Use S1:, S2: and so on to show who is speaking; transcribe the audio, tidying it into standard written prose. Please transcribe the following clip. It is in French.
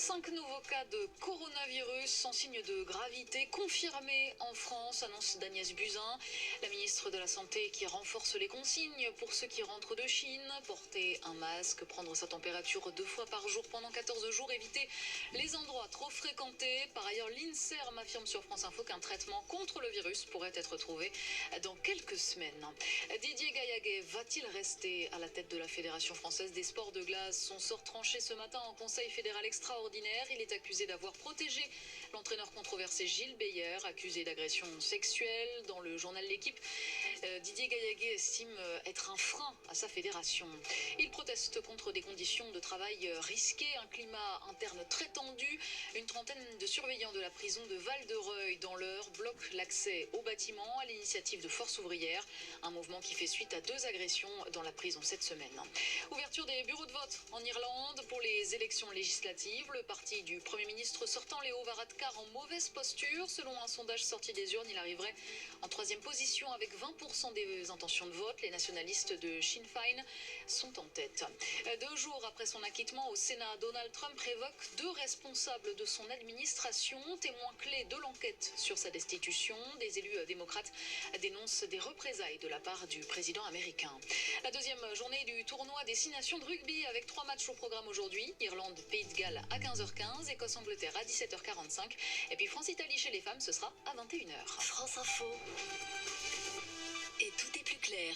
S1: 5 nouveaux cas de coronavirus sans signe de gravité confirmés en France, annonce d'Agnès Buzyn, la ministre de la Santé qui renforce les consignes pour ceux qui rentrent de Chine, porter un masque, prendre sa température 2 fois par jour pendant 14 jours, éviter les endroits trop fréquentés. Par ailleurs, l'INSERM affirme sur France Info qu'un traitement contre le virus pourrait être trouvé dans quelques semaines. Didier Gaillaguet va-t-il rester à la tête de la Fédération française des sports de glace? Son sort tranché ce matin en Conseil fédéral extraordinaire. Il est accusé d'avoir protégé l'entraîneur controversé Gilles Beyer, accusé d'agression sexuelle. Dans le journal L'Équipe, Didier Gaillaguet estime être un frein à sa fédération. Il proteste contre des conditions de travail risquées, un climat interne très tendu. Une trentaine de surveillants de la prison de Val-de-Reuil dans l'Eure bloquent l'accès au bâtiment à l'initiative de Force ouvrière. Un mouvement qui fait suite à 2 agressions dans la prison cette semaine. Ouverture des bureaux de vote en Irlande pour les élections législatives. Le parti du Premier ministre sortant, Leo Varadkar, en mauvaise posture. Selon un sondage sorti des urnes, il arriverait en 3e position avec 20% des intentions de vote. Les nationalistes de Sinn Féin sont en tête. 2 jours après son acquittement au Sénat, Donald Trump révoque 2 responsables de son administration, témoins clés de l'enquête sur sa destitution. Des élus démocrates dénoncent des représailles de la part du président américain. La 2e journée du tournoi des 6 nations de rugby avec 3 matchs au programme aujourd'hui. Irlande, Pays de Galles à 15h15, Écosse-Angleterre à 17h45. Et puis France-Italie chez les femmes, ce sera à 21h.
S2: France Info. Et tout est plus clair.